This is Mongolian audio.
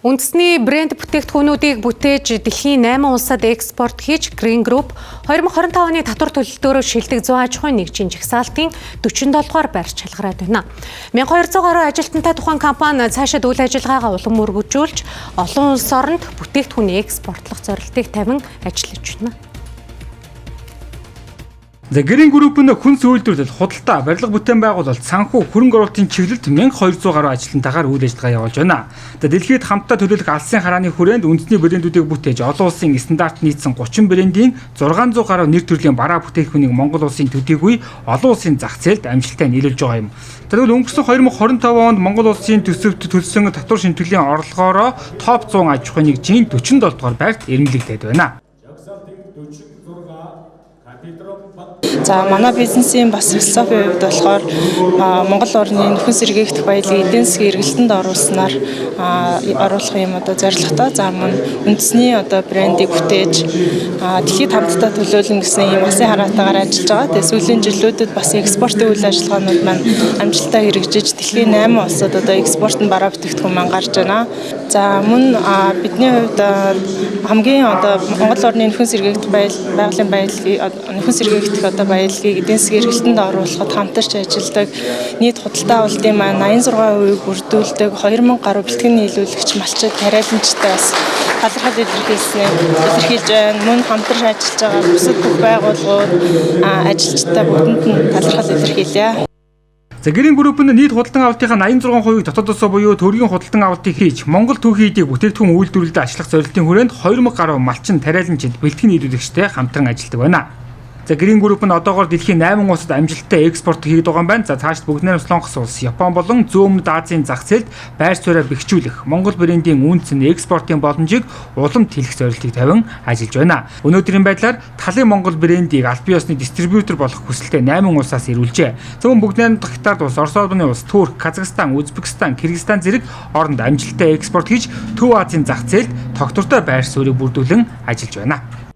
Үндэсний брэнд бүтээгдэхүүнүүдийг бүтээж дэлхийн 8 улсад экспорт хийж Green Group 2025 оны татвар төлөлтөөрөө шилдэг 100 аж ахуйн нэгжийн жагсаалтын 47 дугаар байрч шалгараад байна. 1200 гаруй ажилтнтай тухайн компани цаашид үйл ажиллагаагаа улам өргөжүүлж олон улс оронд бүтээгдэхүүний экспортлох зорилтыг тавин ажиллаж байна. Green Group нь хүнс үйлдвэрлэл, худалдаа, барилга бүтээн байгуулалт, санхүү, хөрөнгө оруулалтын чиглэлд 1200 гаруй ажилтнтайгаар үйл ажиллагаа явуулж байна. Дэлхийд хамтдаа төлөвлөх алсын харааны хүрээнд үндэсний брэндүүдийг бүтээж олон улсын стандарт нийцсэн 30 брэндийн 600 гаруй нэр төрлийн бараа бүтээгдэхүүнийг Монгол улсын төдийгүй олон улсын зах зээлд амжилттай нийлүүлж байгаа юм. Тэгвэл өнгөрсөн 2025 онд Монгол улсын төсөвт төлсөн татвар шинтгэлийн орлогоороо топ 100 аж ахуйн нэгжийн 47 дугаар байрт ирмэлэгдээд байна. За манай бизнесийн бас философийн хувьд болохоор Монгол орны нөхөн сэргээгдэх баялагын эдийн засгийн эргэлтэнд оруулснаар оруулах юм зорилготой. За мөн үндэсний брендийг бүтээж дэлхийд хамтдаа төлөөлнө гэсэн ийм асын хараатаагаар ажиллаж байгаа. Тэгээ сүүлийн жилүүдэд бас экспортын үйл ажиллагаанууд маань амжилттай хэрэгжиж дэлхийн 8 улсад экспортод бараа бүтээгдэхүүн маань гарч байна. За мөн бидний хувьд хамгийн Монгол орны нөхөн сэргээгдэх байгалийн баялагын нөхөн сэргээгдэх баялагийг эдийн засгийн эргэлтэнд оруулахад хамтарч ажилладаг нийт худалдаа авалтын маань 86% бүрдүүлдэг 2000 гаруй бэлтгэн нийлүүлэгч малчид тариаланчтай бас талархал илэрхийлж байна. Мөн хамтарч ажиллаж байгаа бусад бүх байгууллагууд ажилчтай бүгдэнд нь талархал илэрхийлье. Green Group нь нийт худалдан авалтынхаа 86%-ийг дотоодосоо буюу төрийн худалдан авалтыг хийж Монгол түүхий эдийг бүтээгдэхүүн үйлдвэрлэлд ажиллах зорилтын хүрээнд 2000 гаруй малчин тариаланчид бэлтгэн нийлүүлэгчтэй хамтран ажилладаг байна. Green Group нь одоогоор дэлхийн 8 улсад амжилттай экспорт хийгээд байгаа юм байна. Цаашид бүгднээр Солонгос улс, Япон болон Зүүн Өмнөд Азийн зах зээлд байр суурьаа бэхжүүлэх, Монгол брендийн үндэс нь экспортын боломжийг улам тэлэх зорилтыг тавин ажиллаж байна. Өнөөдрийн байдлаар талын Монгол брендийг аль бие усны дистрибьютор болох хүсэлтэд 8 улсаас ирүүлжээ. Зөвхөн бүгднээр Катар улс, Орос улсын улс, Турк, Казахстан, Узбекистан, Кыргызстан зэрэг оронд амжилттай экспорт хийж Төв Азийн зах зээлд тогтвортой байр суурийг бүрдүүлэн ажиллаж байна.